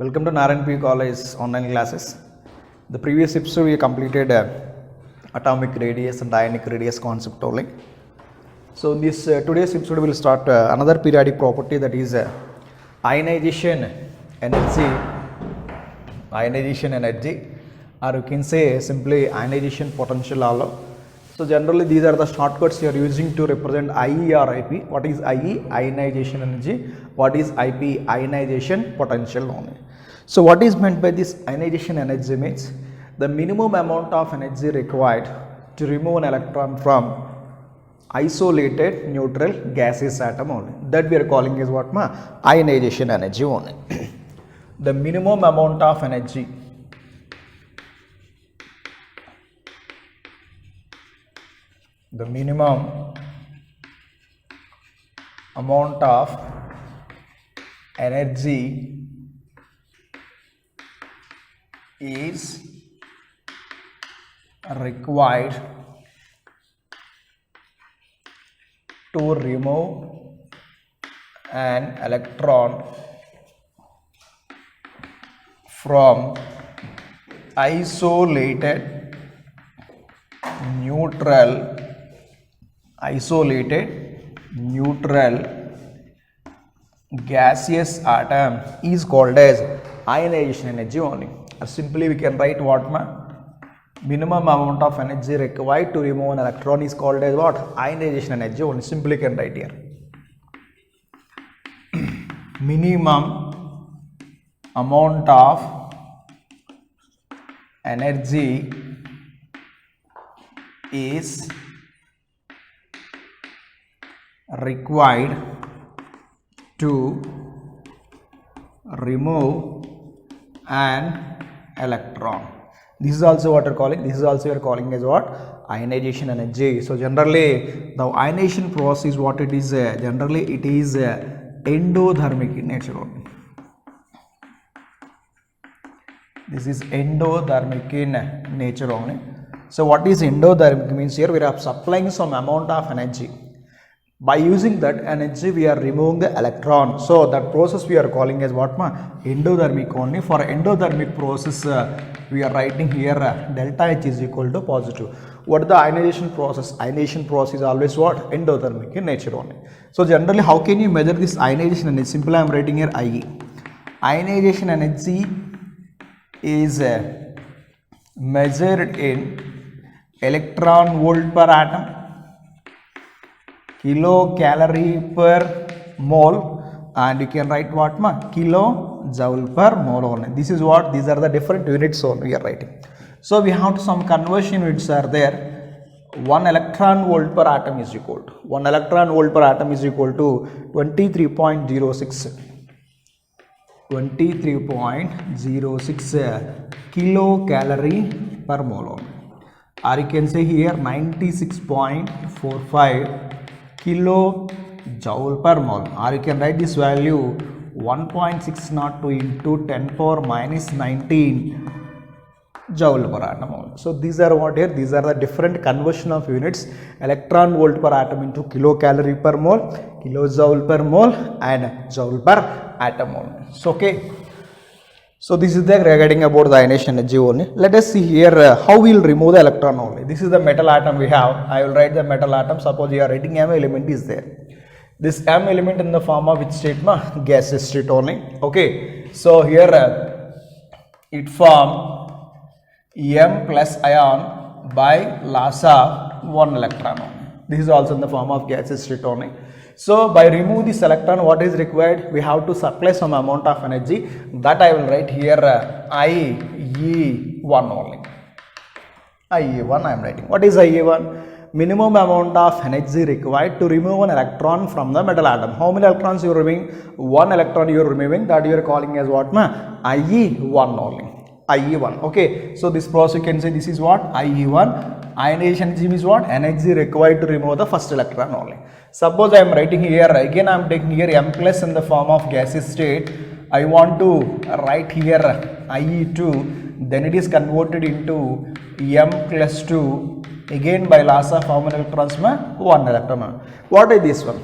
Welcome to Narayan College online classes. The previous episode we completed atomic radius and ionic radius concept only. So in this today's episode we will start another periodic property, that is ionization energy, or you can say simply ionization potential also. So generally these are the shortcuts you are using to represent IE or IP. What is IE? Ionization energy. What is IP? Ionization potential only. So what is meant by this ionization energy means the minimum amount of energy required to remove an electron from isolated neutral gaseous atom only. That we are calling as what ma? Ionization energy only. The minimum amount of energy is required to remove an electron from isolated neutral gaseous atom is called as ionization energy only. Or simply we can write what ma? Minimum amount of energy required to remove an electron is called as what? Ionization energy only. Simply can write here. Minimum amount of energy is required to remove an electron. This is also what we are calling. This is also we are calling as what? Ionization energy. So generally the ionization process, what it is? Generally it is endothermic in nature only. This is endothermic in nature only. So what is endothermic means? Here we are supplying some amount of energy. By using that energy we are removing the electron. So that process we are calling as what ma? Endothermic only. For endothermic process we are writing here delta H is equal to positive. What is the ionization process? Ionization process is always what? Endothermic in nature only. So generally how can you measure this ionization energy? Simply I am writing here IE. Ionization energy is measured in electron volt per atom, kilocalorie per mole, and you can write what ma? Kilojoule per mole only. This is what? These are the different units only we are writing. So we have some conversion units are there. 1 electron volt per atom is equal to 23.06 kilocalorie per mole only. Or you can say here 96.45 kilojoule per mole, or you can write this value 1.602 into 10 power minus 19 joule per atom only. So these are what here? These are the different conversion of units: electron volt per atom into kilocalorie per mole, kilojoule per mole, and joule per atom only. So okay. So this is the regarding about the ionization energy only. Let us see here how we will remove the electron only. This is the metal atom we have. I will write the metal atom. Suppose you are writing M element is there. This M element in the form of which state ma? Gaseous state only. Okay. So here it form M plus ion by loss of 1 electron only. This is also in the form of gaseous state only. So by remove this electron, what is required? We have to supply some amount of energy. That I will write here IE1 only. IE1 I am writing. What is IE1? Minimum amount of energy required to remove an electron from the metal atom. How many electrons you are removing? 1 electron you are removing. That you are calling as what ma? IE1 only. IE1. Okay. So this process you can say this is what? IE1. Ionization energy is what? Energy required to remove the first electron only. Suppose I am writing here, again I am taking here M plus in the form of gaseous state. I want to write here IE2, then it is converted into M plus 2 again by loss of how many electrons? 1 electron. What is this one?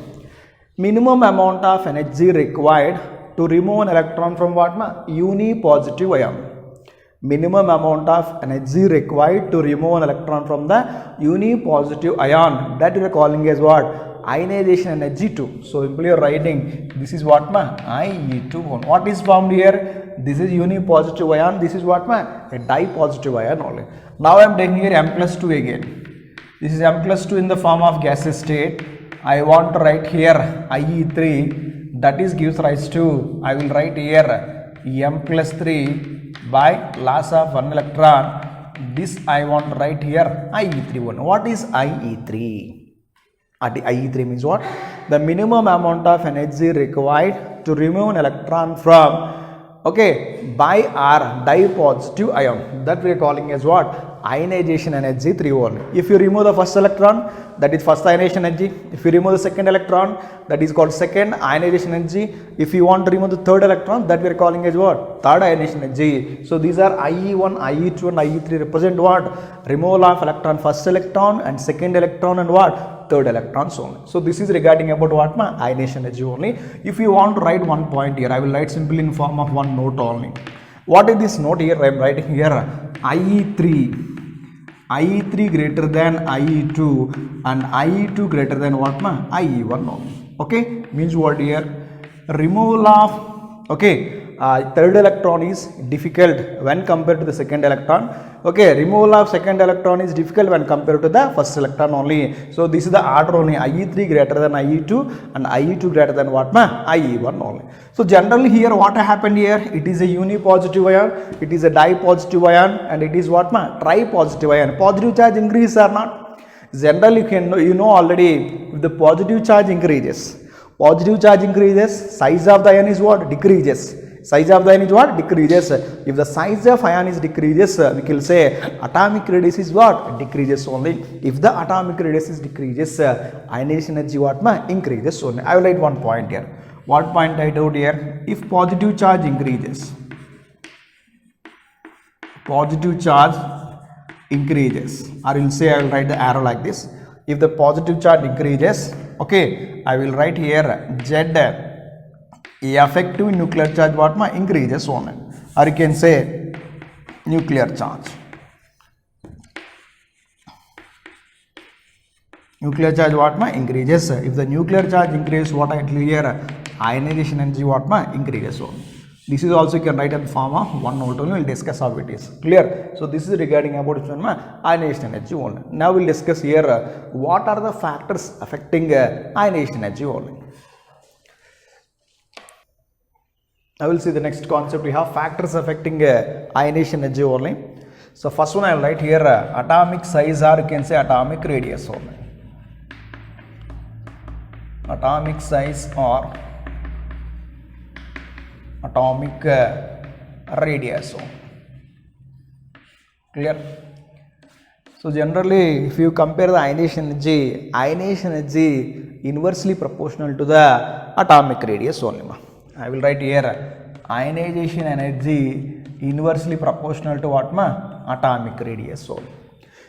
Minimum amount of energy required to remove an electron from what? Uni-positive ion. Minimum amount of energy required to remove an electron from the uni-positive ion, that we are calling as what? Ionization energy 2. So simply you are writing this is what? IE2. What is formed here? This is uni-positive ion. This is what? A di-positive ion only. Now I am taking here M plus 2 again. This is M plus 2 in the form of gaseous state. I want to write here IE3, that is gives rise to, I will write here M plus 3 by loss of one electron. This I want to write here IE3. What is IE3? IE3 means what? The minimum amount of energy required to remove an electron from by R di-positive ion, that we are calling as what? Ionization energy 3 only. If you remove the first electron, that is first ionization energy. If you remove the second electron, that is called second ionization energy. If you want to remove the third electron, that we are calling as what? Third ionization energy. So these are IE1, IE2 and IE3 represent what? Removal of electron, first electron and second electron and what? Third electrons only. So this is regarding about what? Ionization energy only. If you want to write one point here, I will write simply in form of one note only. What is this note here? I am writing here IE3. IE3 greater than IE2 and IE2 greater than what? IE1 only. Okay, means what here? Removal of third electron is difficult when compared to the second electron. Removal of second electron is difficult when compared to the first electron only. So this is the order only, IE3 greater than IE2 and IE2 greater than what? IE1 only. So generally here what happened here? It is a uni-positive ion, it is a di-positive ion and it is what? Tri-positive ion. Positive charge increase or not? Generally you know already, if the positive charge increases, size of the ion is what? Decreases. Size of the ion is what? Decreases. If the size of ion is decreases, we can say atomic radius is what? Decreases only. If the atomic radius is decreases, ionization energy what? Increases only. I will write one point here. What point I wrote here? If positive charge increases, or I will say, I will write the arrow like this. If the positive charge increases, I will write here Z. Effective nuclear charge what? Increases only. Or you can say nuclear charge. Nuclear charge what? Increases. If the nuclear charge increases, what I tell here? Ionization energy what? Increases only. This is also you can write in the form of one note only. We will discuss how it is. Clear? So this is regarding about ionization energy only. Now we will discuss here what are the factors affecting ionization energy only. I will see the next concept. We have factors affecting ionization energy only. So first one I will write here atomic size, or you can say atomic radius only. Atomic size or atomic radius only. Clear? So generally if you compare the ionization energy inversely proportional to the atomic radius only. I will write here ionization energy inversely proportional to what? Atomic radius only.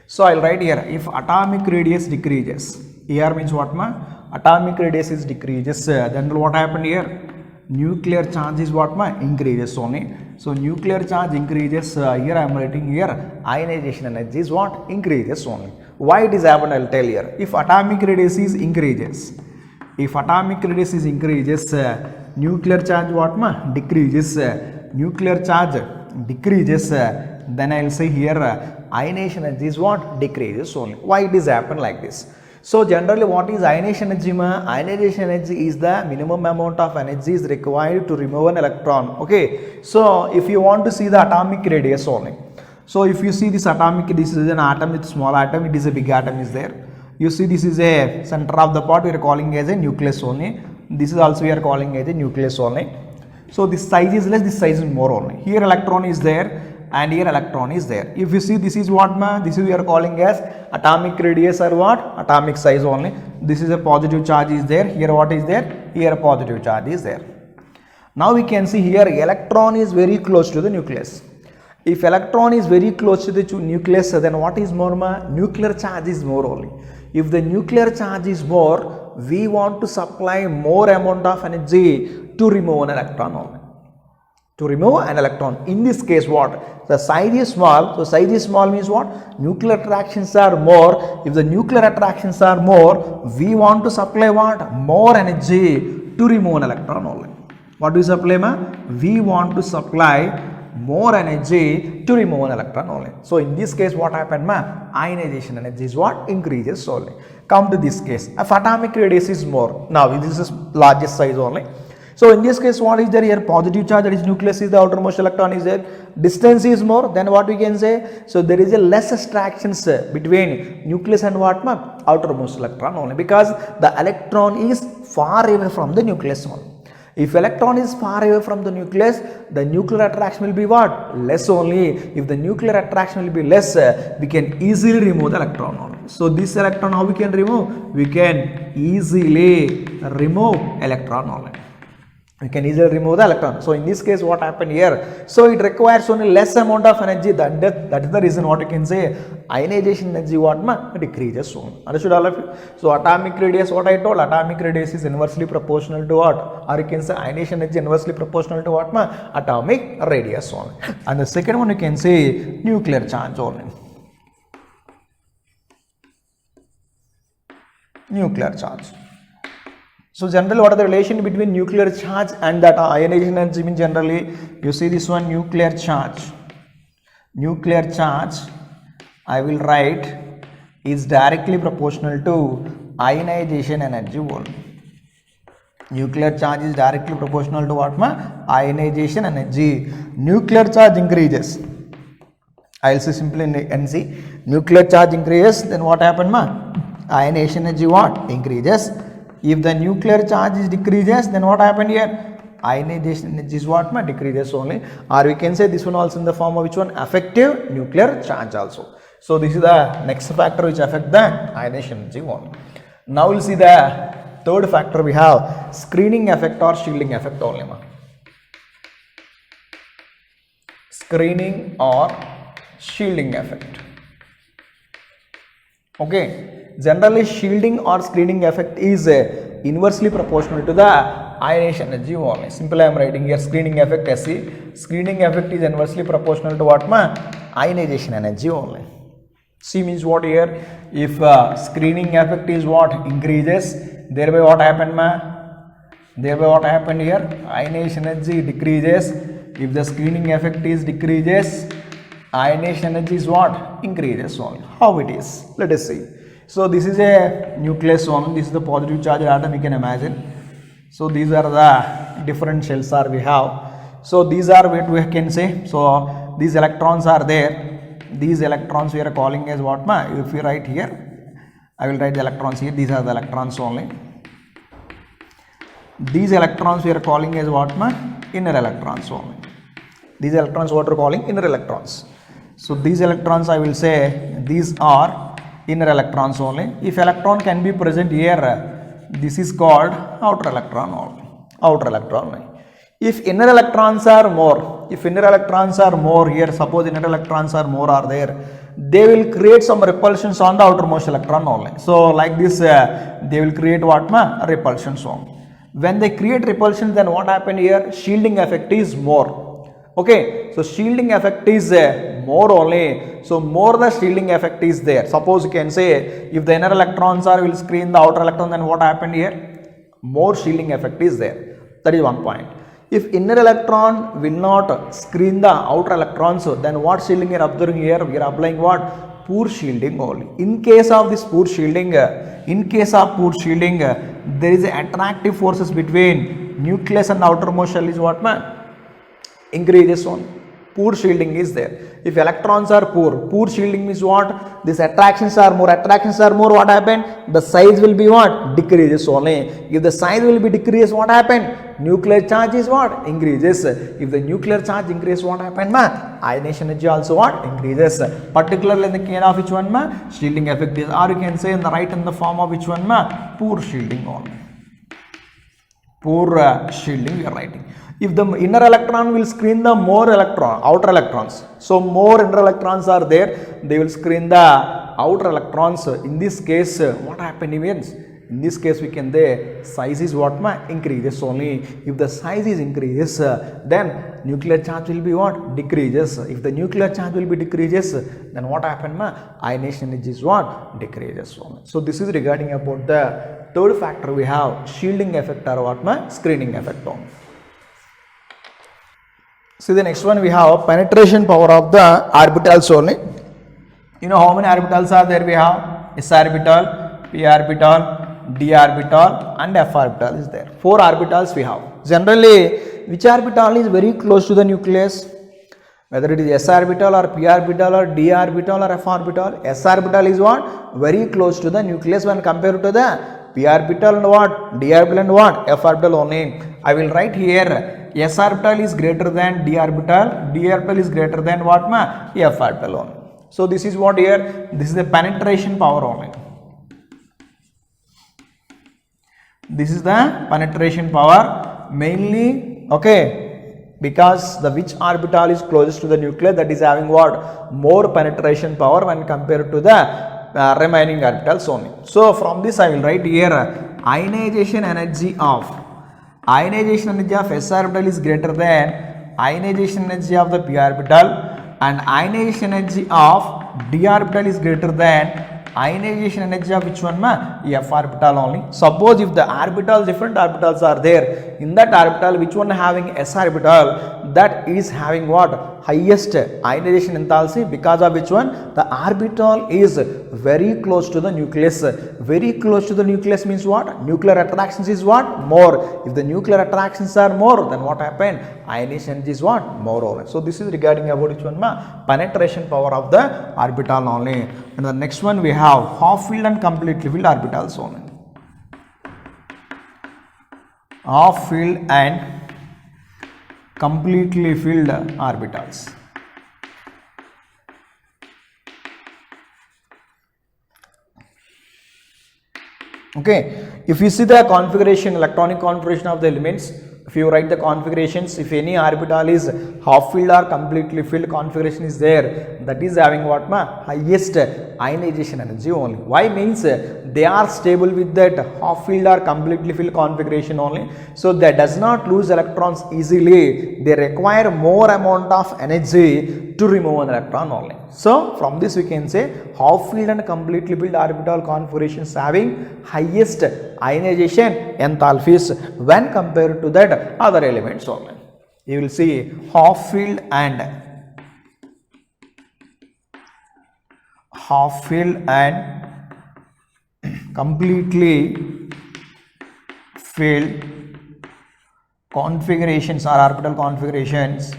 So I will write here if atomic radius decreases, here means what? Atomic radius is decreases, then what happened here? Nuclear charge is what? Increases only. So nuclear charge increases, here I am writing here ionization energy is what? Increases only. Why it is happened I will tell here. If atomic radius is increases, nuclear charge what? Decreases. Nuclear charge decreases, then I will say here ionization energy is what? Decreases only. Why it is happen like this? So generally what is ionization energy? Ionization energy is the minimum amount of energy is required to remove an electron. So if you want to see the atomic radius only. So if you see this atomic, this is an atom, it's small atom, it is a big atom is there. You see this is a center of the part, we are calling as a nucleus only. This is also we are calling as a nucleus only. So this size is less, this size is more only. Here electron is there and here electron is there. If you see this is what? This is we are calling as atomic radius or what? Atomic size only. This is a positive charge is there. Here what is there? Here a positive charge is there. Now we can see here electron is very close to the nucleus. If electron is very close to the nucleus, then what is more? Nuclear charge is more only. If the nuclear charge is more, we want to supply more amount of energy to remove an electron only. To remove an electron. In this case, what? The size is small. So size is small means what? Nuclear attractions are more. If the nuclear attractions are more, we want to supply what? More energy to remove an electron only. What do we supply, ma? We want to supply more energy to remove an electron only. So in this case, what happened, ma? Ionization energy is what? Increases only. Come to this case. If atomic radius is more. Now this is largest size only. So in this case, what is there here? Positive charge, that is nucleus is the outermost electron is there. Distance is more, then what we can say? So there is a less attractions between nucleus and what, ma? Outermost electron only, because the electron is far away from the nucleus only. If electron is far away from the nucleus, the nuclear attraction will be what? Less only. If the nuclear attraction will be less, we can easily remove the electron only. So this electron, how we can remove? We can easily remove electron only. We can easily remove the electron. So in this case, what happened here? So it requires only less amount of energy. That is the reason what you can say ionization energy what ma decreases soon. Understood all of you? So atomic radius, what I told, atomic radius is inversely proportional to what? Or you can say ionization energy inversely proportional to what ma? Atomic radius only. And the second one you can say nuclear charge only. Nuclear charge. So generally, what are the relation between nuclear charge and that ionization energy? Mean generally, you see this one, nuclear charge. Nuclear charge, I will write, is directly proportional to ionization energy only. Nuclear charge is directly proportional to what, ma? Ionization energy. Nuclear charge increases. I will say simply NC. Nuclear charge increases, then what happened, ma? Ionization energy what? Increases. If the nuclear charge is decreases, then what happened here? Ionization energy is what, ma? Decreases only. Or we can say this one also in the form of which one? Effective nuclear charge also. So this is the next factor which affect the ionization energy only. Now we'll see the third factor we have, screening effect or shielding effect only, ma. Screening or shielding effect. Okay. Generally, shielding or screening effect is inversely proportional to the ionization energy only. Simply I am writing here screening effect SC. Screening effect is inversely proportional to what, ma? Ionization energy only. C means what here? If screening effect is what? Increases, thereby what happened, ma? Thereby what happened here? Ionization energy decreases. If the screening effect is decreases, ionization energy is what? Increases only. How it is? Let us see. So this is a nucleus one. This is the positive charge atom, you can imagine. So these are the different shells are we have. So these are what we can say. So these electrons are there. These electrons we are calling as what, ma? If we write here, I will write the electrons here. These are the electrons only. These electrons we are calling as what, ma? Inner electrons only. These electrons what we are calling inner electrons. So these electrons I will say these are inner electrons only. If electron can be present here, this is called outer electron only. Outer electron only. If inner electrons are more, here, suppose inner electrons are more are there, they will create some repulsions on the outermost electron only. So like this, they will create what, ma? Repulsions only. When they create repulsions, then what happened here? Shielding effect is more. Okay, so shielding effect is more only. So more the shielding effect is there. Suppose you can say if the inner electrons are will screen the outer electron, then what happened here? More shielding effect is there. That is one point. If inner electron will not screen the outer electrons, then what shielding we are observing here? We are applying what? Poor shielding only. In case of this poor shielding, there is attractive forces between nucleus and outermost shell is what, man? Increases on. Poor shielding is there. If electrons are poor shielding means what? These attractions are more, what happened? The size will be what? Decreases only. If the size will be decreased, what happened? Nuclear charge is what? Increases. If the nuclear charge increases, what happened, ma? Ionization energy also what? Increases. Particularly in the case of which one, ma? Shielding effect is, or you can say in the right in the form of which one, ma? Poor shielding only. Poor shielding we are writing. If the inner electron will screen the more outer electrons. So more inner electrons are there, they will screen the outer electrons. In this case, what happened means In this case we can say size is what ma increases only. If the size is increases, then nuclear charge will be what decreases. If the nuclear charge will be decreases, then what happen ma ionization energy is what decreases only. So this is regarding about the third factor we have shielding effect or what ma screening effect only. See the next one we have penetration power of the orbitals only. You know how many orbitals are there? We have s orbital, p orbital, d orbital and f orbital is there. 4 orbitals we have. Generally, which orbital is very close to the nucleus? Whether it is s orbital or p orbital or d orbital or f orbital, s orbital is what? Very close to the nucleus when compared to the p orbital and what? D orbital and what? F orbital only. I will write here s orbital is greater than d orbital, d orbital is greater than what ma? F orbital only. So this is what here? This is the penetration power only. This is the penetration power mainly, okay, because the which orbital is closest to the nucleus, that is having what? More penetration power when compared to the remaining orbitals only. So from this I will write here ionization energy of s orbital is greater than ionization energy of the p orbital, and ionization energy of d orbital is greater than ionization energy of which one ma? F orbital only. Suppose if the orbitals, different orbitals are there, in that orbital which one having s orbital, that is having what? Highest ionization enthalpy, because of which one? The orbital is very close to the nucleus. Very close to the nucleus means what? Nuclear attractions is what? More. If the nuclear attractions are more, then what happened? Ionization energy is what? More only. So this is regarding about which one ma? Penetration power of the orbital only. And the next one we have half filled and completely filled orbitals only. Half filled and completely filled orbitals. Okay, if you see the configuration, electronic configuration of the elements, if you write the configurations, if any orbital is half filled or completely filled configuration is there, that is having what ma? Highest ionization energy only. Why means they are stable with that half filled or completely filled configuration only. So they does not lose electrons easily. They require more amount of energy to remove an electron only. So from this we can say half filled and completely filled orbital configurations having highest ionization enthalpies when compared to that other elements only. You will see half filled and completely filled configurations or orbital configurations,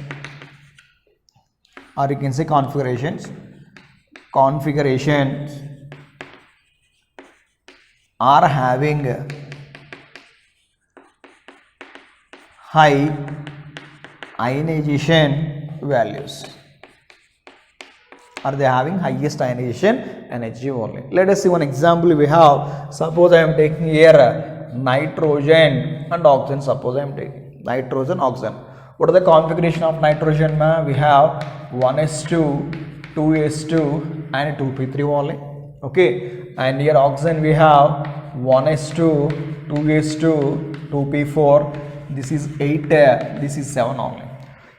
or you can say configurations are having high ionization values. Are they having highest ionization energy only? Let us see one example we have. Suppose I am taking here nitrogen and oxygen. Suppose I am taking nitrogen, oxygen. What are the configuration of nitrogen? We have 1s2, 2s2 and 2p3 only. Okay, and here oxygen we have 1s2, 2s2, 2p4. This is 8, this is 7 only.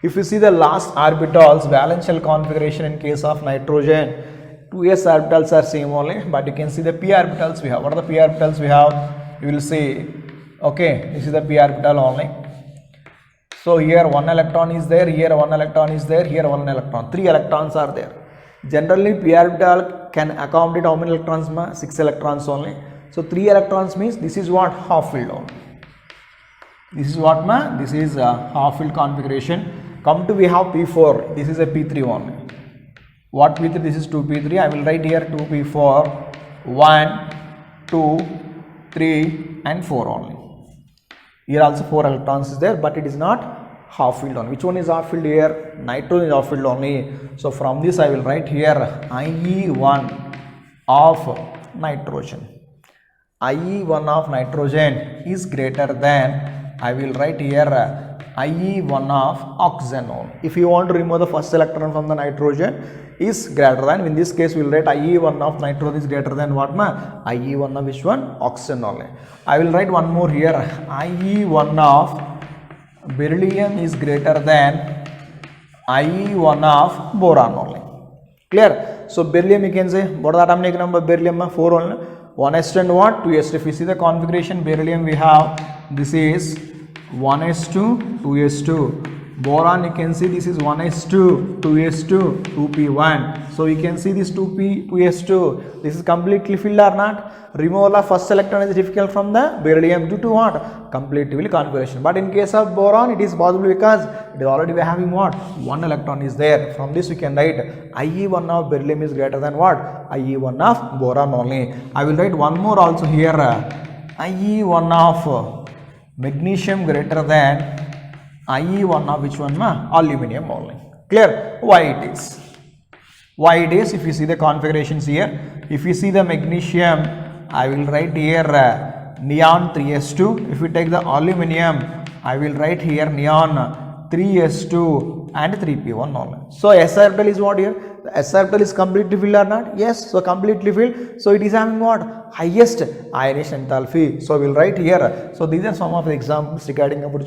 If you see the last orbitals, valence shell configuration in case of nitrogen, 2s orbitals are same only, but you can see the p orbitals we have. What are the p orbitals we have? You will see, okay, this is the p orbital only. So here 1 electron is there, here 1 electron is there, here 1 electron, 3 electrons are there. Generally p orbital can accommodate how many electrons? 6 electrons only. So 3 electrons means this is what? Half filled only. This is what ma? This is half filled configuration. Come to we have P4. This is a P3 only. What P3? This is 2P3. I will write here 2P4, 1, 2, 3 and 4 only. Here also 4 electrons is there, but it is not half filled only. Which one is half filled here? Nitrogen is half filled only. So from this I will write here IE1 of nitrogen. IE1 of nitrogen is greater than, I will write here IE1 of oxygen only. If you want to remove the first electron from the nitrogen is greater than, in this case we will write IE1 of nitrogen is greater than what ma? IE1 of which one? Oxygen only. I will write one more here. IE1 of beryllium is greater than IE1 of boron only. Clear? So beryllium you can say, what is the atomic number beryllium? 4 only. 1s2 and what? 2s2. If you see the configuration beryllium we have, this is 1s2, 2s2. Boron you can see this is 1s2, 2s2, 2p1. So you can see this 2p, 2s2. This is completely filled or not? Removal of first electron is difficult from the beryllium due to what? Completely configuration. But in case of boron it is possible because it is already having what? 1 electron is there. From this we can write IE1 of beryllium is greater than what? IE1 of boron only. I will write one more also here. IE1 of magnesium greater than IE1 of which one ma? Aluminium only. Clear? Why it is? Why it is? If you see the configurations here, if you see the magnesium, I will write here neon 3s2. If you take the aluminium, I will write here neon 3s2 and 3p1 only. So S orbital is what here? The S orbital is completely filled or not? Yes. So completely filled. So it is having what? Highest ionization enthalpy. So we will write here. So these are some of the examples regarding about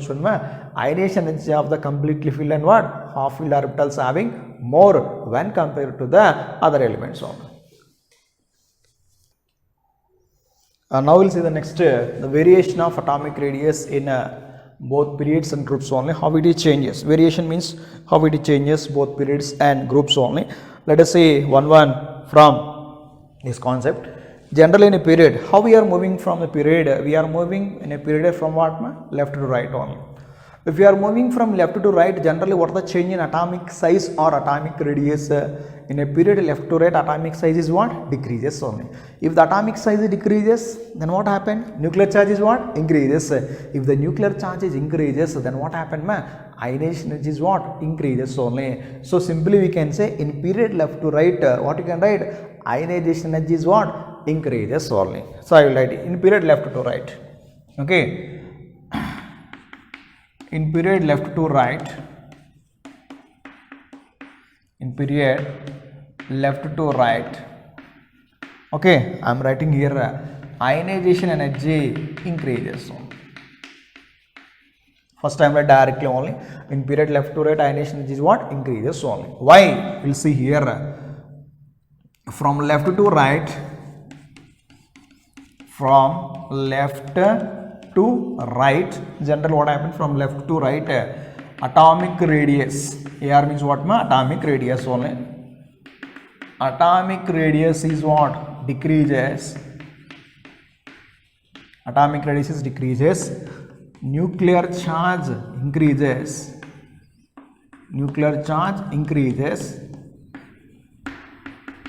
ionization energy of the completely filled and what? Half filled orbitals having more when compared to the other elements only. Now we will see the next, the variation of atomic radius in both periods and groups only, how it changes. Variation means how it changes both periods and groups only. Let us say one from this concept. Generally in a period, how we are moving from the period? We are moving in a period from what? Left to right only. If we are moving from left to right, generally what is the change in atomic size or atomic radius? In a period left to right, atomic size is what? Decreases only. If the atomic size decreases, then what happens? Nuclear charge is what? Increases. If the nuclear charge is increases, then what happens? Ionization energy is what? Increases only. So simply we can say in period left to right, what you can write? Ionization energy is what? Increases only. So I will write in period left to right. Okay. In period left to right, in period left to right, okay, I am writing here ionization energy increases. First time I directly only in period left to right, ionization energy is what? Increases only. Why? We will see here. From left to right, from left to right, general what happens from left to right, atomic radius, AR means what ma? Atomic radius only. Atomic radius is what? Decreases. Atomic radius decreases. Nuclear charge increases. Nuclear charge increases.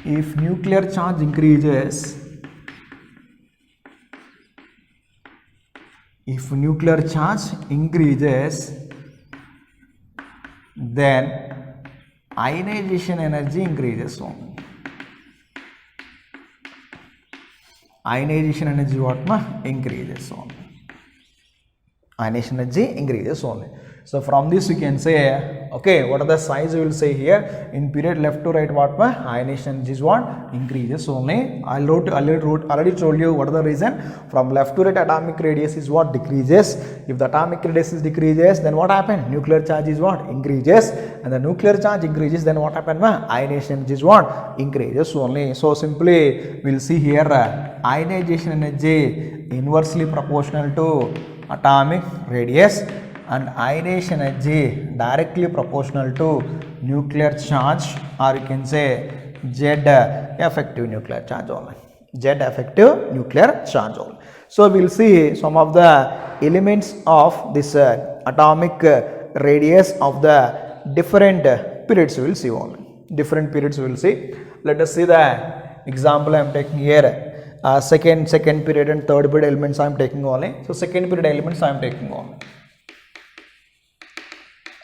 If nuclear charge increases, then ionization energy increases only. Ionization energy what ma? Increases only. Ionization energy increases only. So from this you can say, okay, what are the size? We will say here in period left to right what ma? Ionization energy is what? Increases only. I already told you what is the reason. From left to right, atomic radius is what? Decreases. If the atomic radius is decreases, then what happens? Nuclear charge is what? Increases. And the nuclear charge increases, then what happens ma? Ionization energy is what? Increases only. So simply we will see here ionization energy inversely proportional to atomic radius, and ionization energy directly proportional to nuclear charge, or you can say Z effective nuclear charge only. Z effective nuclear charge only. So we will see some of the elements of this atomic radius of the different periods. We will see only. Different periods we will see. Let us see the example I am taking here. Second period and third period elements I am taking only. So second period elements I am taking only.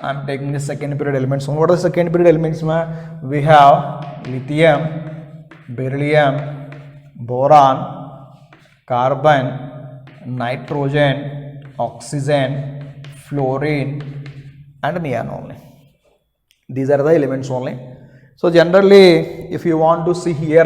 I am taking the second period elements. What are the second period elements? We have lithium, beryllium, boron, carbon, nitrogen, oxygen, fluorine, and neon only. These are the elements only. So generally, if you want to see here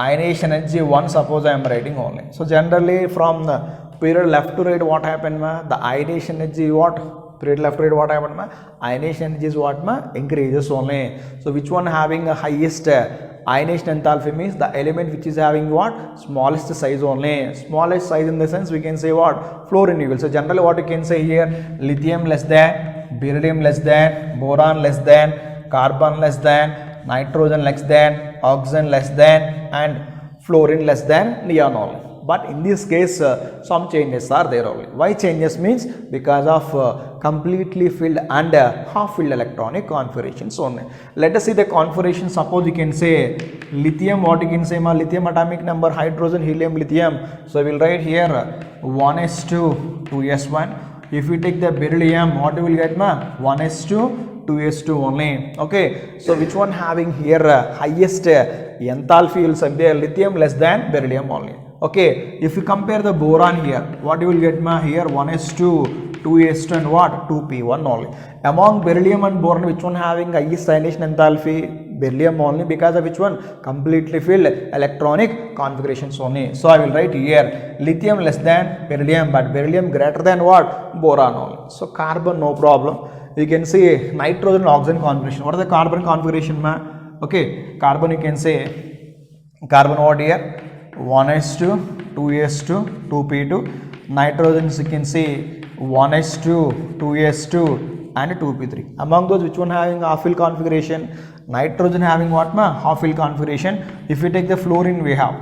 ionization energy 1, suppose I am writing only. So generally from the period left to right, what happened ma? The ionization energy what? Period left to right, what happened ma? Ionization energy is what ma? Increases only. So which one having the highest ionization enthalpy means the element which is having what? Smallest size only. Smallest size in the sense we can say what? Fluorine equal. So generally what you can say here, lithium less than, beryllium less than, boron less than, carbon less than, nitrogen less than, oxygen less than, and fluorine less than neon only. But in this case some changes are there only. Why changes means? Because of completely filled and half filled electronic configurations only. Let us see the configuration. Suppose you can say lithium, what you can say ma? Lithium atomic number, hydrogen, helium, lithium. So we will write here 1s2 2s1. If we take the beryllium, what you will get ma? 1s2 2s2 only. Okay, so which one having here highest enthalpy will say there? Lithium less than beryllium only. Okay, if you compare the boron here, what you will get ma? Here 1s2 2s2 and what? 2p1 only. Among beryllium and boron, which one having highest ionization enthalpy? Beryllium only, because of which one? Completely filled electronic configurations only. So I will write here lithium less than beryllium, but beryllium greater than what? Boron only. So carbon, no problem. You can see nitrogen and oxygen configuration. What is the carbon configuration ma? Okay, carbon you can say carbon what here? 1s2 2s2 2p2. Nitrogen you can say 1s2 2s2 and 2p3. Among those, which one having half fill configuration? Nitrogen having what ma? Half fill configuration. If we take the fluorine, we have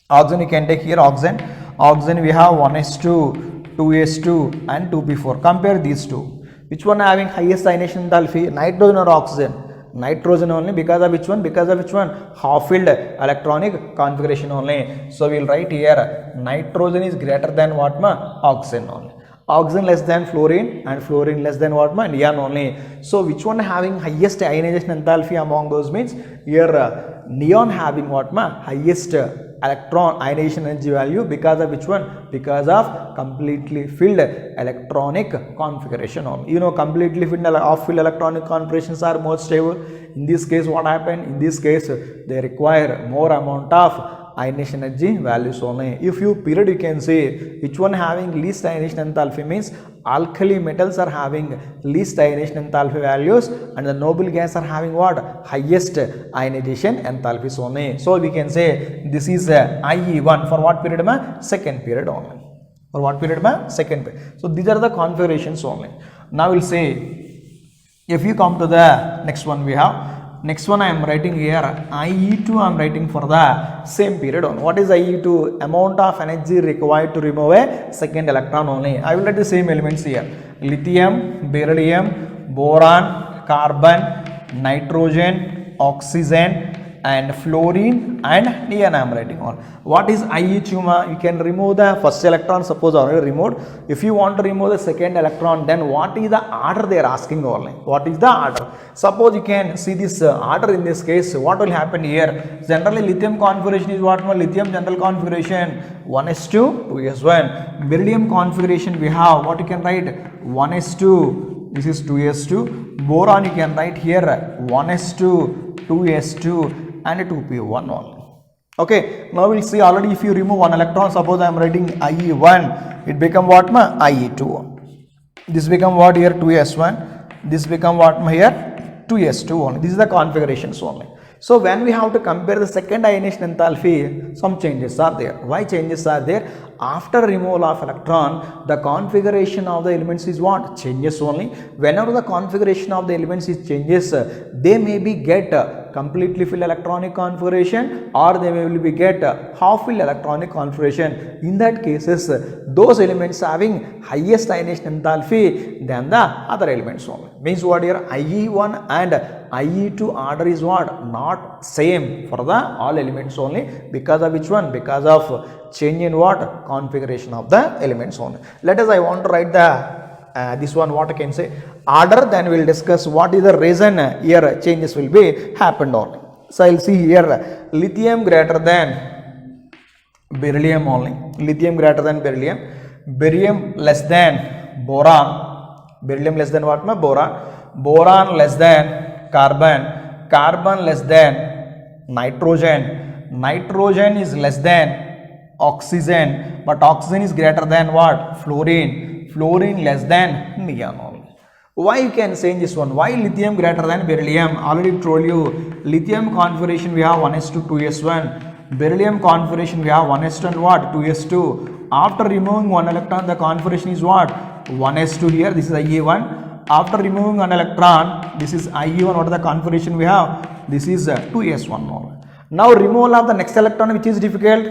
oxygen, you can take here oxygen. Oxygen we have 1s2 2s2 and 2p4. Compare these two. Which one having highest ionization enthalpy? Nitrogen or oxygen? Nitrogen only, because of which one? Because of which one? Half filled electronic configuration only. So we will write here nitrogen is greater than what ma? Oxygen only. Oxygen less than fluorine and fluorine less than what ma? Neon only. So which one having highest ionization enthalpy among those means? Here neon having what ma? Highest electron ionization energy value, because of which one? Because of completely filled electronic configuration only. You know, completely filled off filled electronic configurations are more stable. In this case, what happened? In this case, they require more amount of ionization energy values only. If you period, you can say which one having least ionization enthalpy means alkali metals are having least ionization enthalpy values, and the noble gas are having what? Highest ionization enthalpies only. So we can say this is IE1 for what period ma? Second period only. For what period ma? Second period. So these are the configurations only. Now we'll say, if you come to the next one, we have next one I am writing here IE2. I am writing for the same period on. What is IE2? Amount of energy required to remove a second electron only. I will write the same elements here: lithium, beryllium, boron, carbon, nitrogen, oxygen, and fluorine and neon I am writing on. What is IE2? You can remove the first electron, suppose already removed. If you want to remove the second electron, then what is the order they are asking only? What is the order? Suppose you can see this order in this case, what will happen here? Generally lithium configuration is what? Lithium general configuration 1s2 2s1. Beryllium configuration we have, what you can write? 1s2, this is 2s2. Boron you can write here 1s2 2s2 and 2p1 only. Okay, now we'll see already if you remove one electron, suppose I am writing IE1, it become what ma? IE2. This become what here? 2s1. This become what ma here? 2s2 only. This is the configurations only. So when we have to compare the second ionization enthalpy, some changes are there. Why changes are there? After removal of electron, the configuration of the elements is what? Changes only. Whenever the configuration of the elements is changes, they may be get completely filled electronic configuration, or they will be get half filled electronic configuration. In that cases, those elements having highest ionization enthalpy than the other elements only. Means what here? IE1 and IE2 order is what? Not same for the all elements only. Because of which one? Because of change in what? Configuration of the elements only. Let us, I want to write the this one, what I can say, order, then we will discuss what is the reason here changes will be happened only. So I will see here lithium greater than beryllium only. Lithium greater than beryllium. Barium less than boron. Beryllium less than what? Boron. Boron less than carbon. Carbon less than nitrogen. Nitrogen is less than oxygen. But oxygen is greater than what? Fluorine. Fluorine less than neon only. Why you can say this one? Why lithium greater than beryllium? Already told you. Lithium configuration we have 1s2 2s1. Beryllium configuration we have 1s2 and what? 2s2. After removing one electron, the configuration is what? 1s2 here. This is Ie1. After removing one electron, this is Ie1. What is the configuration we have? This is 2s1. Now removal of the next electron, which is difficult.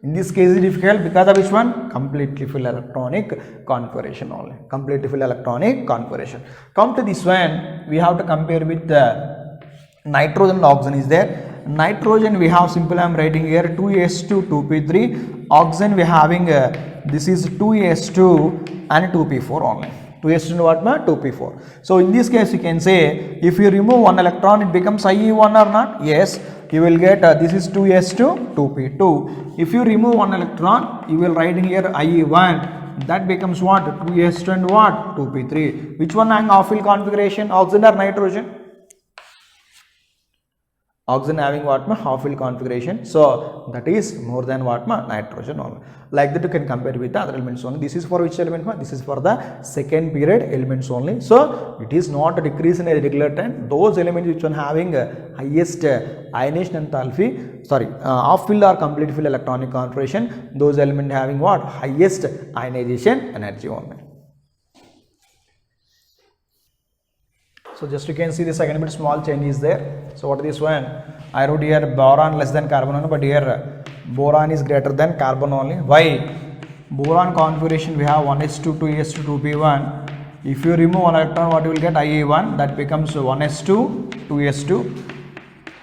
In this case is difficult because of which one? Completely full electronic configuration only. Completely full electronic configuration. Come to this one, we have to compare with the nitrogen and oxygen is there. Nitrogen we have simple I am writing here 2s2 2p3. Oxygen we are having this is 2s2 and 2p4 only. 2s2 and what? 2p4. So in this case you can say if you remove one electron it becomes Ie1 or not? Yes. You will get this is 2s2 2p2. If you remove one electron you will write here Ie1. That becomes what? 2s2 and what? 2p3. Which one having half-fill configuration? Oxygen or nitrogen? Oxygen having what? Half-fill configuration. So that is more than what? Nitrogen only. Like that you can compare with the other elements only. This is for which element? This is for the second period elements only. So it is not a decrease in a regular time. Those elements which are having highest ionization enthalpy, half-fill or complete fill electronic configuration, those elements having what? Highest ionization energy only. So just you can see this second bit small change is there. So what is this one? I wrote here boron less than carbon only, but here boron is greater than carbon only. Why? Boron configuration we have 1s2 2s2 2p1. If you remove one electron, what you will get? Ie1. That becomes 1s2 2s2.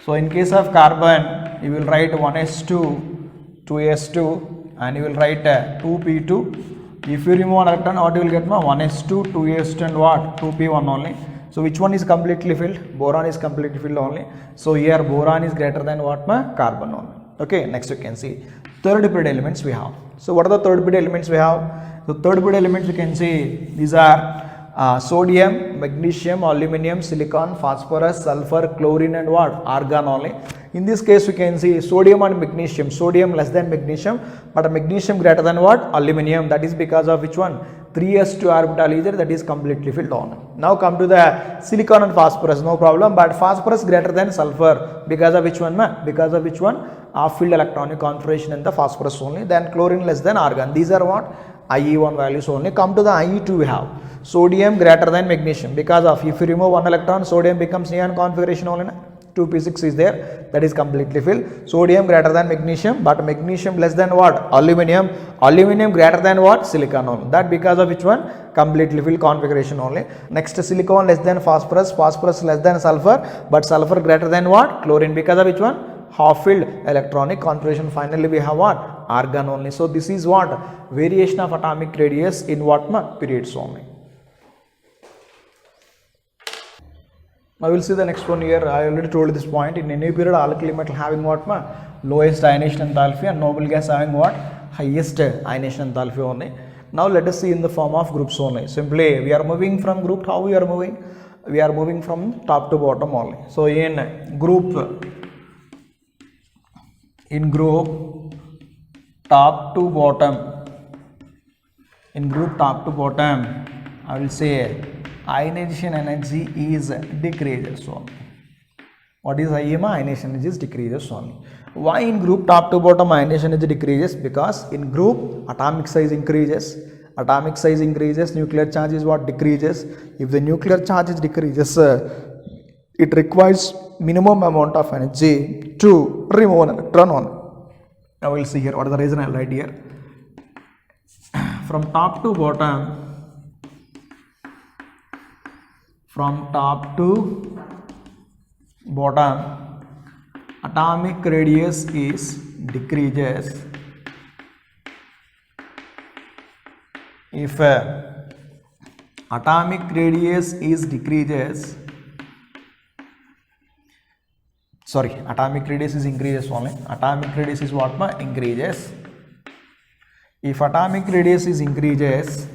So in case of carbon, you will write 1s2 2s2 and you will write 2p2. If you remove one electron, what you will get? 1s2 2s2 and what? 2p1 only. So which one is completely filled? Boron is completely filled only. So here boron is greater than what? Carbon only. Okay, next you can see third period elements we have. So what are the third period elements we have? So third period elements you can see these are sodium, magnesium, aluminum, silicon, phosphorus, sulfur, chlorine and what? Argon only. In this case you can see sodium and magnesium. Sodium less than magnesium, but magnesium greater than what? Aluminum. That is because of which one? 3s2 orbital is there, that is completely filled on. Now come to the silicon and phosphorus, no problem, but phosphorus greater than sulfur because of which one? Because of which one? Half-filled electronic configuration in the phosphorus only. Then chlorine less than argon. These are what? Ie1 values only. Come to the Ie2 we have sodium greater than magnesium because of if you remove one electron sodium becomes neon configuration only. 2p6 is there, that is completely filled. Sodium greater than magnesium, but magnesium less than what? Aluminum. Aluminum greater than what? Silicon only. That because of which one? Completely filled configuration only. Next silicon less than phosphorus, phosphorus less than sulfur, but sulfur greater than what? Chlorine because of which one? Half-filled electronic configuration. Finally we have what? Argon only. So this is what? Variation of atomic radius in what? Periods only. I will see the next one here. I already told this point. In any period, alkali metal having what? Lowest ionization enthalpy, and noble gas having what? Highest ionization enthalpy only. Now let us see in the form of groups only. Simply we are moving from group. How we are moving? We are moving from top to bottom only. So in group top to bottom. In group top to bottom, I will say ionization energy is decreases only. What is IEMA? Ionization energy is decreases only. Why in group top to bottom ionization energy decreases? Because in group atomic size increases. Atomic size increases, nuclear charge is what? Decreases. If the nuclear charge is decreases, it requires minimum amount of energy to remove an electron on. Now we will see here what is the reason I will write here. From top to bottom, atomic radius is decreases if atomic radius is increases only. Atomic radius is what? Increases. If atomic radius is increases,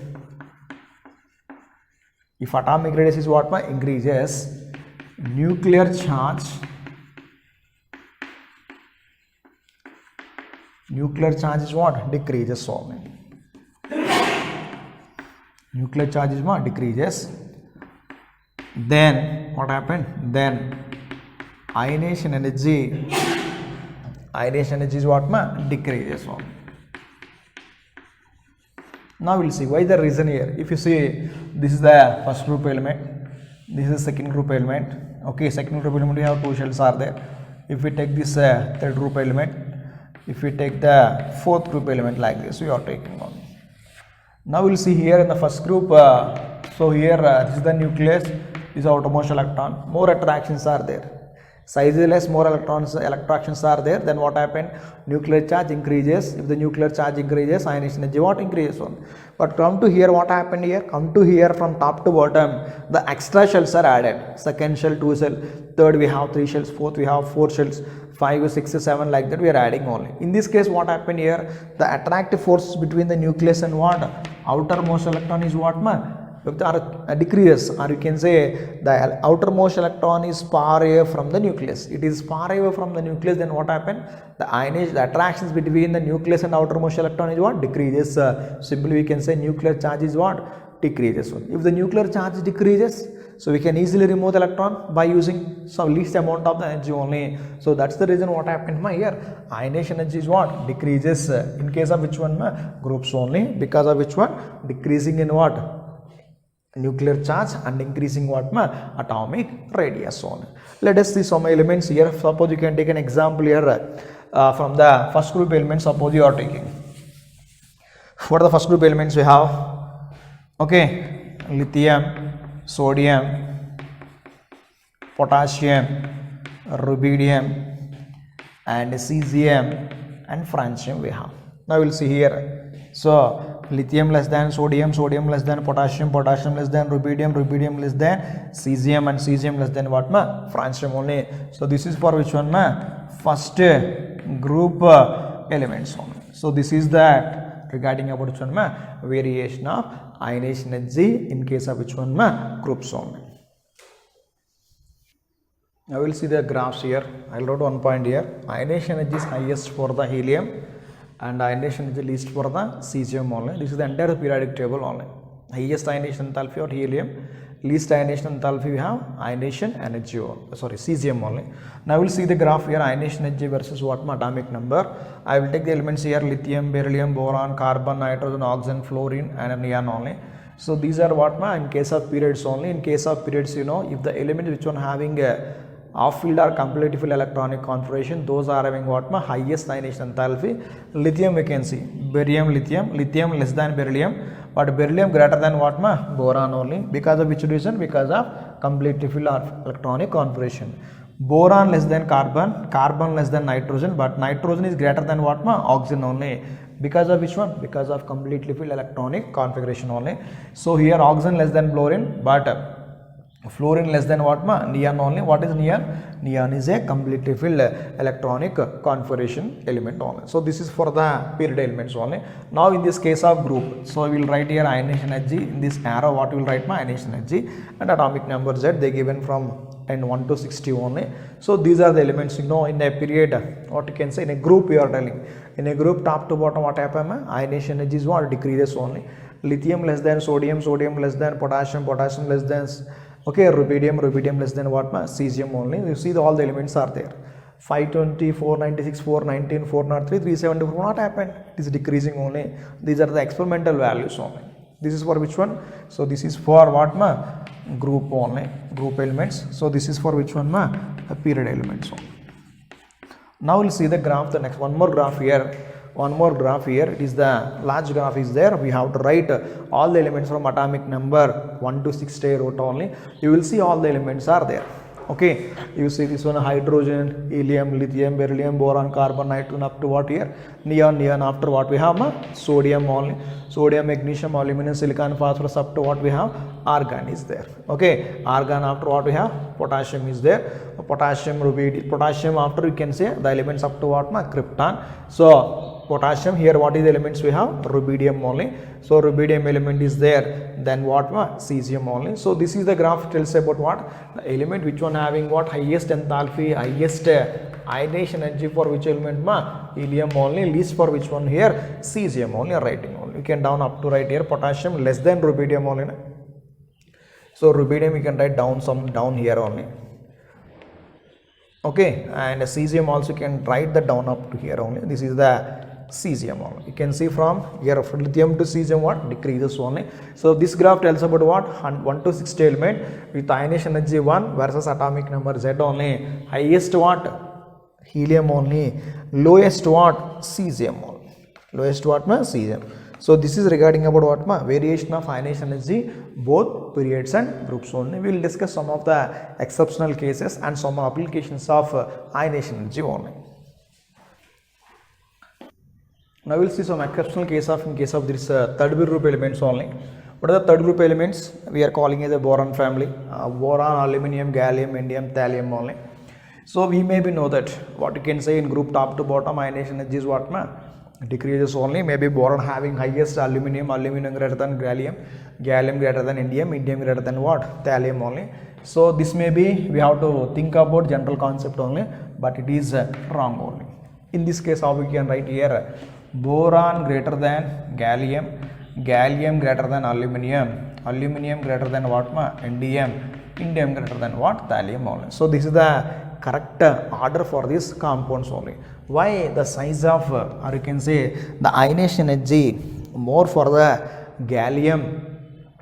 If atomic radius is what? Increases, nuclear charge is what? Decreases only. Nuclear charge is what? Decreases. Then what happened? Then ionization energy is what? Decreases only. Now we'll see why the reason here. If you see, this is the first group element, this is second group element. Okay, second group element we have two shells are there. If we take this third group element, if we take the fourth group element like this, we are taking on. Now we'll see here in the first group. So here this is the nucleus, this is outermost electron. More attractions are there. Size is less, more attractions are there. Then what happened? Nuclear charge increases. If the nuclear charge increases, ionization energy what increases on. But come to here, what happened here? Come to here from top to bottom, the extra shells are added. Second shell, two shell. Third we have three shells. Fourth we have four shells. 5, 6, 7 like that we are adding only. In this case, what happened here? The attractive force between the nucleus and what? Outermost electron is what? Decreases, or you can say the outermost electron is far away from the nucleus. It is far away from the nucleus. Then what happened? The attractions between the nucleus and outermost electron is what? Decreases. Simply we can say nuclear charge is what? Decreases. If the nuclear charge decreases, so we can easily remove the electron by using some least amount of the energy only. So that's the reason what happened here. Ionization energy is what? Decreases. In case of which one? Groups only. Because of which one? Decreasing in what? Nuclear charge and increasing what? Atomic radius only. Let us see some elements here. Suppose you can take an example here from the first group elements. Suppose you are taking. What are the first group elements we have? Okay, lithium, sodium, potassium, rubidium, and cesium and francium we have. Now we will see here. So lithium less than sodium, sodium less than potassium, potassium less than rubidium, rubidium less than cesium, and cesium less than what? Francium only. So this is for which one? First group elements only. So this is that regarding about which one? Variation of ionization energy in case of which one? Groups only. Now we will see the graphs here. I will write one point here. Ionization energy is highest for the helium and ionization energy least for the cesium only. This is the entire periodic table only. Highest ionization enthalpy or helium, least ionization enthalpy we have ionization energy or cesium only. Now we will see the graph here, ionization energy versus what? Atomic number. I will take the elements here, lithium, beryllium, boron, carbon, nitrogen, oxygen, fluorine and neon only. So these are what? In case of periods only. In case of periods, you know, if the element which one having a off field or completely filled electronic configuration, those are having what? Highest ionization enthalpy. Lithium we can see, barium, lithium less than beryllium, but beryllium greater than what? Boron only. Because of which reason? Because of completely filled electronic configuration. Boron less than carbon, carbon less than nitrogen, but nitrogen is greater than what? Oxygen only. Because of which one? Because of completely filled electronic configuration only. So here oxygen less than fluorine, but fluorine less than what? Neon only. What is neon? Neon is a completely filled electronic configuration element only. So this is for the period elements only. Now in this case of group, so we will write here ionization energy. In this arrow, what we will write? Ionization energy and atomic number Z. They given from 1 to 60 only. So these are the elements, you know, in a period. What you can say in a group you are telling. In a group, top to bottom, what happen? Ionization energy is what? Decreases only. Lithium less than sodium, sodium less than potassium, potassium less than rubidium less than what? Cesium only. You see all the elements are there. 520, 496, 419, 403, 374. What happened? It is decreasing only. These are the experimental values only. This is for which one? So this is for what? Group only, group elements. So this is for which one? Period elements only. Now we'll see the graph. The next one more graph here. It is the large graph is there. We have to write all the elements from atomic number 1 to 60 wrote only. You will see all the elements are there. Okay, you see this one: hydrogen, helium, lithium, beryllium, boron, carbon, nitrogen, up to what here? Neon. After what we have? Sodium only. Sodium, magnesium, aluminum, silicon, phosphorus, up to what we have? Argon is there. Okay, argon. After what we have? Potassium is there. Potassium, rubidium. Potassium after you can say the elements up to what? Krypton. So potassium. Here what is the elements we have? Rubidium only. So rubidium element is there, then what? Cesium only. So this is the graph tells about what? The element which one having what? Highest enthalpy, highest ionization energy for which element? Helium only. Least for which one here? Cesium only. Writing only. You can down up to write here potassium less than rubidium only. So rubidium you can write down some down here only. Okay, and cesium also can write that down up to here only. This is the cesium only. You can see from here from lithium to cesium what? Decreases only. So this graph tells about what? 1 to 60 element with ionization energy 1 versus atomic number Z only. Highest what? Helium only. Lowest what? Cesium only. Lowest what? Cesium. So this is regarding about what? Variation of ionization energy, both periods and groups only. We will discuss some of the exceptional cases and some applications of ionization energy only. Now we will see some exceptional case of in case of this third group elements only. What are the third group elements? We are calling as a boron family. Boron, aluminum, gallium, indium, thallium only. So we maybe know that what you can say in group top to bottom ionization energy is what? Decreases only. Maybe boron having highest aluminum, aluminum greater than gallium, gallium greater than indium, indium greater than what? Thallium only. So this may be we have to think about general concept only, but it is wrong only. In this case, how we can write here? Boron greater than gallium, gallium greater than aluminum, aluminum greater than what? Indium, indium greater than what? Thallium only. So this is the correct order for these compounds only. Why the size of or you can say the ionization energy more for the gallium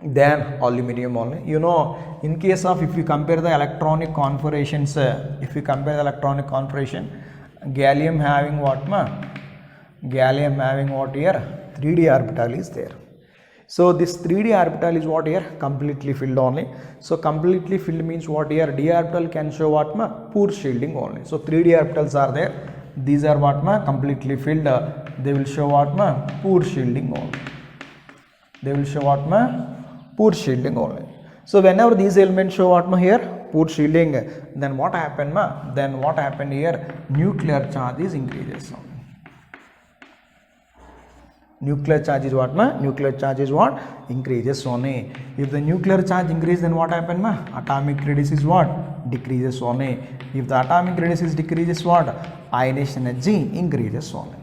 than aluminum only? You know, in case of if you compare the electronic configurations, if you compare the electronic configuration, gallium having what? Gallium having what here? 3d orbital is there. So this 3d orbital is what here? Completely filled only. So completely filled means what here? D orbital can show what? Poor shielding only. So 3d orbitals are there. These are what? Completely filled. They will show what? Poor shielding only. They will show what? Poor shielding only. So whenever these elements show what? Here? Poor shielding. Then what happened? Then what happened here? Nuclear charge is increases only. Nuclear charge is what? Nuclear charge is what? Increases only. If the nuclear charge increases, then what happened? Atomic radius is what? Decreases only. If the atomic radius is decreases, what? Ionization energy increases only.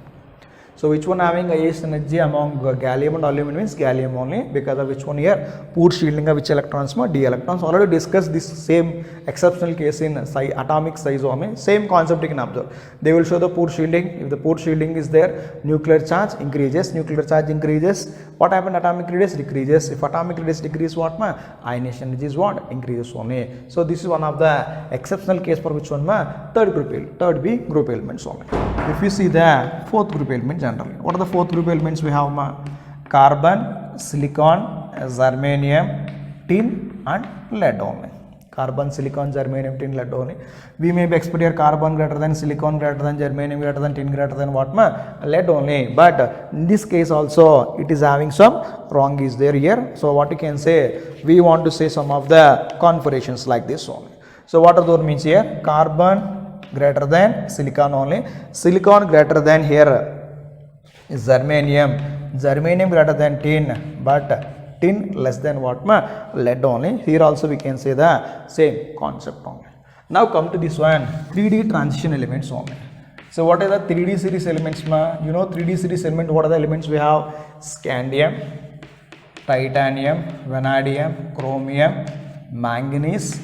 So which one having highest energy among gallium and aluminum means gallium only, because of which one here? Poor shielding of which electrons? D electrons. Already discussed this same exceptional case in atomic size only. Same concept you can observe. They will show the poor shielding. If the poor shielding is there, nuclear charge increases. Nuclear charge increases. What happened? Atomic radius decreases. If atomic radius decreases, what? Ionization energy is what? Increases only. So this is one of the exceptional case for which one? Third B group elements only. If you see the fourth group element generally, what are the fourth group elements we have? Carbon, silicon, germanium, tin and lead only. Carbon, silicon, germanium, tin, lead only. We may be expect here carbon greater than silicon greater than germanium greater than tin greater than what? Lead only. But in this case also it is having some wrong is there here. So what you can say? We want to say some of the configurations like this only. So what are those means here? Carbon greater than silicon only. Silicon greater than here is germanium. Germanium greater than tin, but tin less than what? Lead only. Here also we can say the same concept only. Now come to this one, 3D transition elements only. So what are the 3D series elements? You know 3D series element, what are the elements we have? Scandium, titanium, vanadium, chromium, manganese,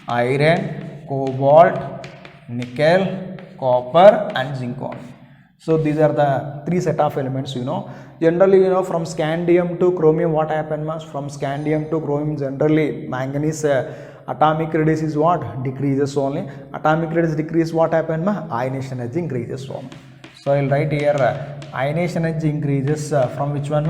iron, cobalt, nickel, copper and zinc only. So these are the three set of elements, you know. Generally, you know, from scandium to chromium, what happened? From scandium to chromium, generally manganese atomic radius is what? Decreases only. Atomic radius decrease, what happened? Ionization energy increases only. So I will write here ionization energy increases from which one?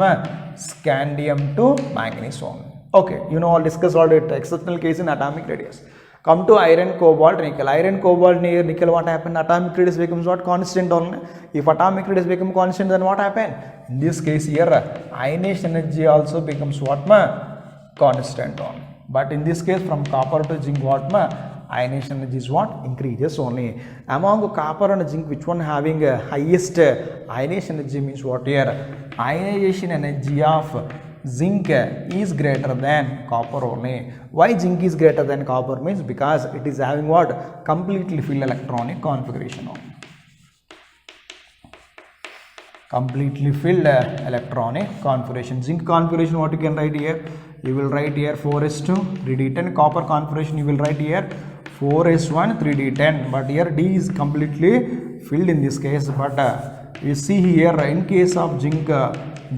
Scandium to manganese only. Okay, you know, I'll discuss all the exceptional case in atomic radius. Come to iron, cobalt, nickel. Iron, cobalt, nickel, what happened? Atomic radius becomes what? Constant only. If atomic radius becomes constant, then what happened? In this case here, ionization energy also becomes what? Constant only. But in this case, from copper to zinc, what? ionization energy is what? Increases only. Among copper and zinc, which one having highest ionization energy means what here? Ionization energy of zinc is greater than copper only. Why zinc is greater than copper means because it is having what? Completely filled electronic configuration only. Completely filled electronic configuration. Zinc configuration, what you can write here? You will write here 4s2 3d10. Copper configuration, you will write here 4s1 3d10. But here D is completely filled in this case. But you see here, in case of zinc,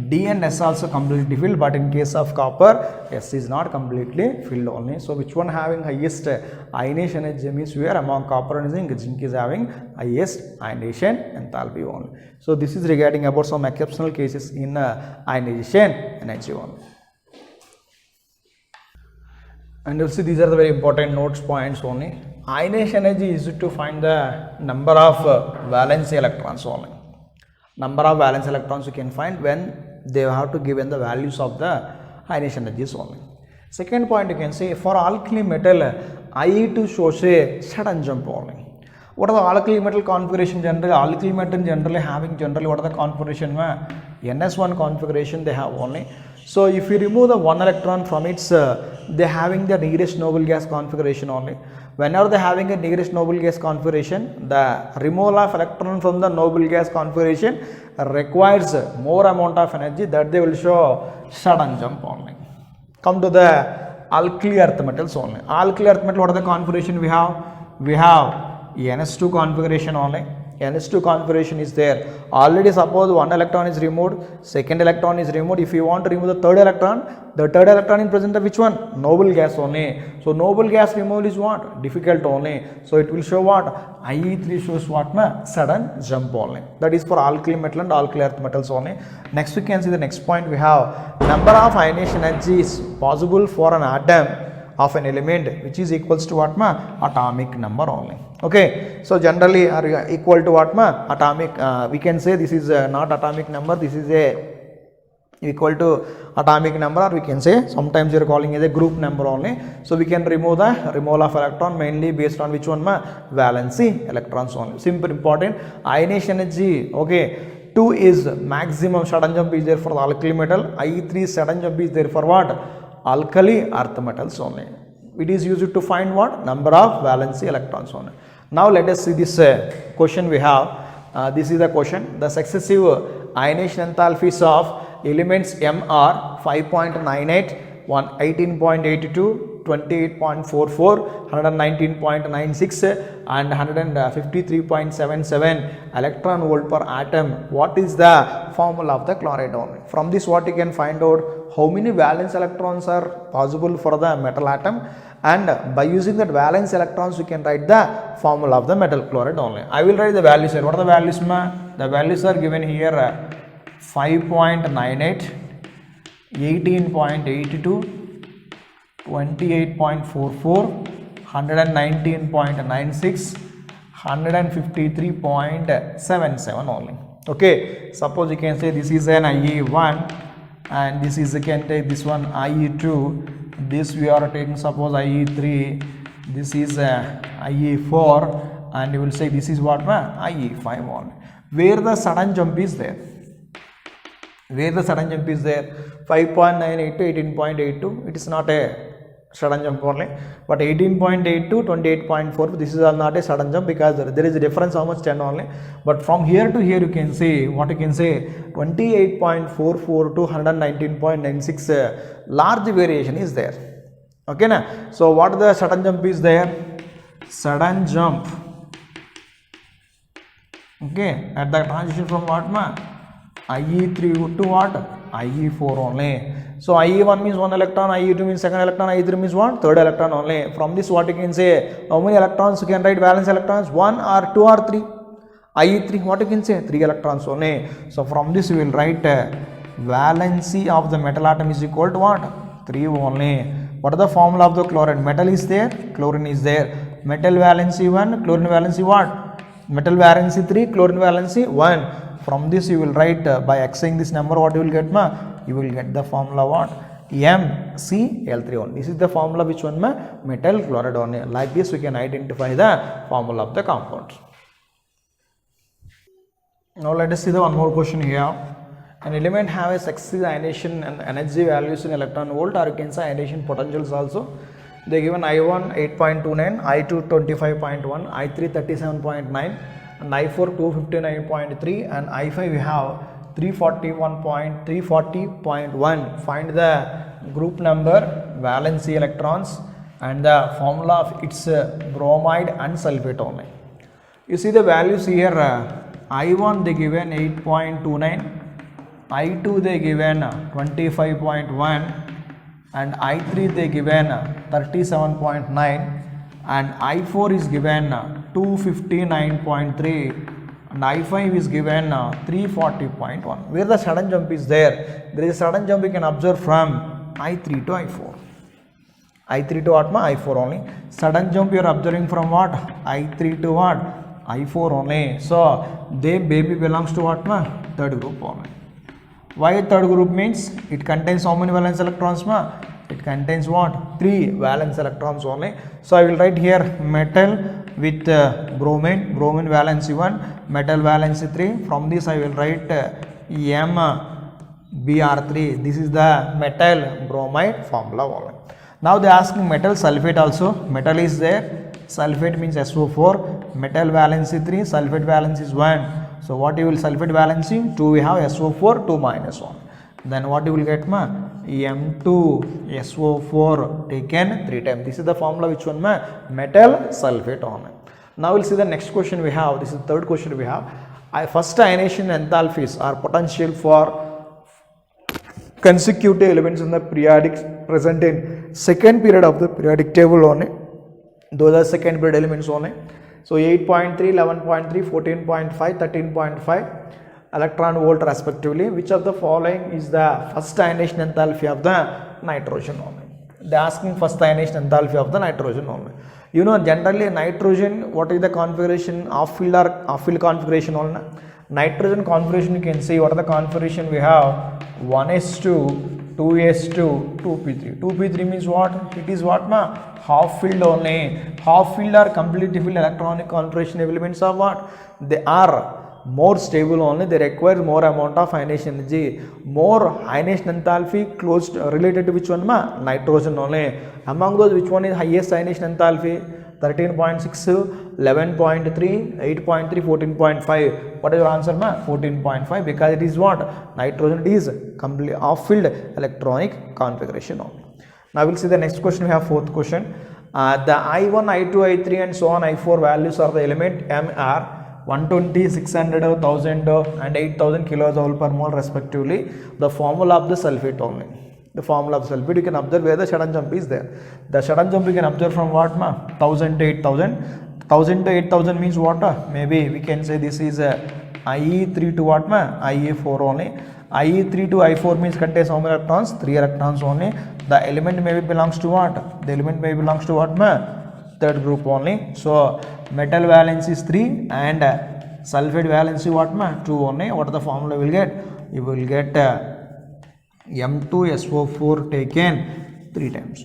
D and S also completely filled, but in case of copper, S is not completely filled only. So which one having highest ionization energy means where among copper and zinc, zinc is having highest ionization enthalpy only. So this is regarding about some exceptional cases in ionization energy only. And you'll see these are the very important notes points only. Ionization energy is to find the number of valence electrons only. Number of valence electrons you can find when they have to given the values of the ionization energies only. Second point you can say, for alkali metal, IE2 shows a sudden jump only. What are the alkali metal configuration generally? Alkali metal generally having what are the configuration? NS1 configuration they have only. So if you remove the one electron from its, they having the nearest noble gas configuration only. Whenever they having a nearest noble gas configuration, the removal of electron from the noble gas configuration requires more amount of energy, that they will show sudden jump only. Come to the alkali earth metals only. Alkali earth metal, what are the configuration we have? We have NS2 configuration only. NS2 configuration is there. Already suppose one electron is removed, second electron is removed. If you want to remove the third electron in present of which one? Noble gas only. So noble gas removal is what? Difficult only. So it will show what? IE3 shows what? Sudden jump only. That is for alkali metal and alkali earth metals only. Next we can see the next point we have. Number of ionization energy is possible for an atom of an element which is equals to what? Atomic number only. Okay, so generally are equal to what? Atomic, we can say this is not atomic number, this is a equal to atomic number, or we can say sometimes you are calling it a group number only. So we can remove the removal of electron mainly based on which one? Valency electrons only. Simple important. Ionization energy, okay, 2 is maximum sudden jump is there for the alkali metal, IE3 sudden jump is there for what? Alkali earth metals only. It is used to find what? Number of valency electrons only. Now let us see this question we have. This is the question. The successive ionization enthalpies of elements M are 5.98, 18.82, 28.44, 119.96 and 153.77 electron volt per atom. What is the formula of the chloride only? From this what you can find out how many valence electrons are possible for the metal atom, and by using that valence electrons you can write the formula of the metal chloride only. I will write the values here. What are the values? The values are given here 5.98, 18.82, 28.44, 119.96, 153.77 only. Okay, suppose you can say this is an IE1 and this is, you can take this one IE2, this we are taking suppose IE3, this is IE4, and you will say this is what? IE5 only. Where the sudden jump is there? Where the sudden jump is there? 5.98 to 18.82, it is not a sudden jump only, but 18.8 to 28.4, this is all not a sudden jump because there is a difference how much? 10 only. But from here to here you can say, what you can say, 28.44 to 119.96 large variation is there. Okay na? So what the sudden jump is there? Sudden jump, okay, at the transition from what? IE3 to what? IE4 only. So IE1 means 1 electron, IE2 means 2nd electron, IE3 means what? 3rd electron only. From this what you can say, how many electrons you can write valence electrons? 1 or 2 or 3? IE3 what you can say? 3 electrons only. So from this we will write valency of the metal atom is equal to what? 3 only. What is the formula of the chloride? Metal is there, chlorine is there. Metal valency 1, chlorine valency what? Metal valency 3, chlorine valency 1. From this you will write by xing this number, what you will get? You will get the formula what? MCl3 only. This is the formula which one ma metal chloride only. Like this we can identify the formula of the compound. Now let us see the one more question here. An element have a successive ionization and energy values in electron volt, or you can say ionization potentials also. They given I1 8.29, I2 25.1, I3 37.9, and I4 259.3, and I5 we have 340.1. Find the group number, valency electrons, and the formula of its bromide and sulfate only. You see the values here. I1 they given 8.29, I2 they given 25.1, and I3 they given 37.9, and I4 is given 259.3, and I5 is given 340.1. Where the sudden jump is there is a sudden jump you can observe from I3 to I4. I3 to what ma? I4 only. Sudden jump you are observing from what? I3 to what? I4 only. So they baby belongs to what ma? Third group only. Why third group means it contains how many valence electrons ma? It contains what? 3 valence electrons only. So I will write here metal with bromine, bromine valency 1, metal valency 3. From this I will write MBr3. This is the metal bromide formula only. Now they are asking metal sulfate also. Metal is there, sulfate means SO4, metal valency 3, sulfate valency is 1. So what you will sulfate valency 2, we have SO4 2 minus 1. Then what you will get ma? M2SO4 taken 3 times. This is the formula which one ma? Metal sulfate only. Now we'll see the next question we have. This is the third question we have. First ionization enthalpies are potential for consecutive elements in the periodic present in second period of the periodic table only. Those are second period elements only. So 8.3, 11.3, 14.5, 13.5 electron volt respectively. Which of the following is the first ionization enthalpy of the nitrogen only? They are asking first ionization enthalpy of the nitrogen only. You know generally nitrogen, what is the configuration? Off field or off field configuration only. Nitrogen configuration you can see what are the configuration we have. 1s2, 2s2, 2p3. 2p3 means what? It is what ma? Half filled only. Half filled or completely filled electronic configuration elements are what? They are more stable only. They require more amount of ionization energy. More ionization enthalpy close related to which one ma? Nitrogen only. Among those, which one is highest ionization enthalpy? 13.6, 11.3, 8.3, 14.5. What is your answer ma? 14.5, because it is what? Nitrogen is complete off filled electronic configuration only. Now we'll see the next question. We have fourth question. The I1, I2, I3 and so on I4 values of the element M are 120, 600, 1000 and 8000 kilojoule per mole respectively. The formula of the sulfate only. The formula of sulfate you can observe where the sudden jump is there. The sudden jump you can observe from what ma? 1000 to 8000. 1000 to 8000 means what? Maybe we can say this is IE3 to what ma? IE4 only. IE3 to I4 means contains how many electrons? 3 electrons only. The element maybe belongs to what? The element maybe belongs to what ma? Third group only. So metal valence is 3 and sulfate valency what ma? 2 only. What are the formula you will get? You will get M2SO4 taken 3 times.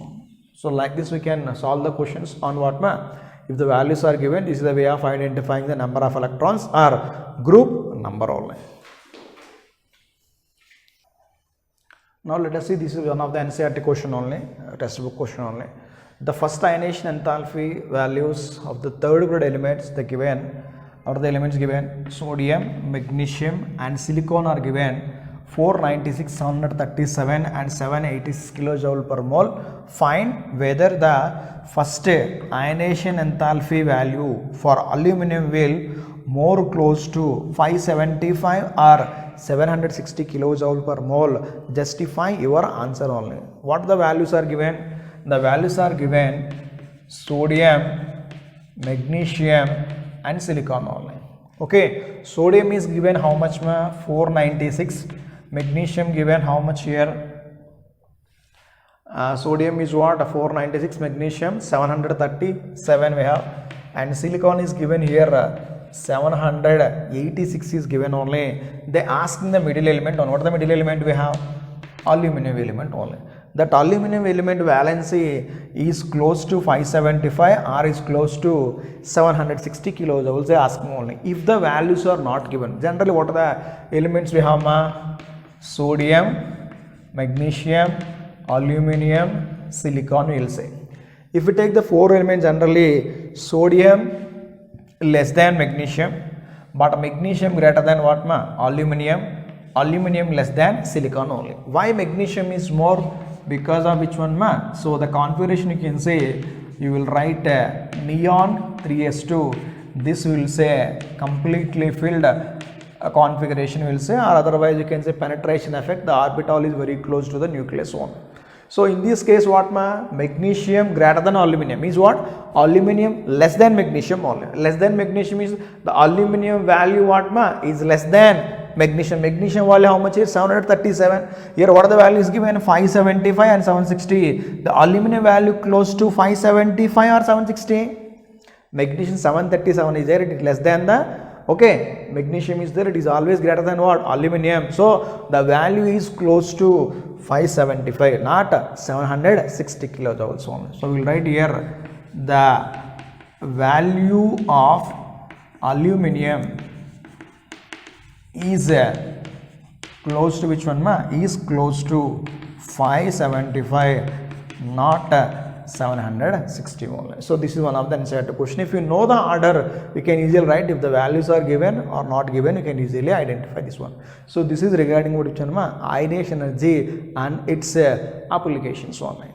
So like this we can solve the questions on what ma? If the values are given, this is the way of identifying the number of electrons or group number only. Now let us see, this is one of the NCERT question only, textbook question only. The first ionization enthalpy values of the third grade elements the given, or the elements given, sodium, magnesium and silicon are given 496, 737 and 786 kilojoule per mole. Find whether the first ionization enthalpy value for aluminum will more close to 575 or 760 kilojoule per mole. Justify your answer only. What the values are given? The values are given sodium, magnesium and silicon only. Okay, sodium is given how much ma? 496. Magnesium given how much here? Sodium is what? 496, magnesium 737 we have, and silicon is given here 786 is given only. They ask in the middle element on what the middle element we have? Aluminum element only. that aluminum element valency is close to 575 or is close to 760 kilojoules, they ask me only. If the values are not given, generally what are the elements we have? Sodium, magnesium, aluminum, silicon, we will say. If we take the four elements, generally sodium less than magnesium, but magnesium greater than what? Aluminum less than silicon only. Why magnesium is more? Because of which one? So the configuration you can say, you will write neon 3s2. This will say completely filled configuration will say, or otherwise you can say penetration effect. The orbital is very close to the nucleus one. So in this case what? Magnesium greater than aluminum is what? Aluminum less than magnesium only. Less than magnesium is the aluminum value what? Is less than magnesium. Magnesium value how much is? 737. Here what are the values given? 575 and 760. The aluminum value close to 575 or 760. Magnesium 737 is there, it is less than the, okay, magnesium is there, it is always greater than what? Aluminum. So the value is close to 575, not 760 kilojoules only. So we will write here the value of aluminum is close to which one? Is close to 575, not 760 only. So this is one of the answer to question. If you know the order, you can easily write. If the values are given or not given, you can easily identify this one. So this is regarding what ionization energy and its applications only.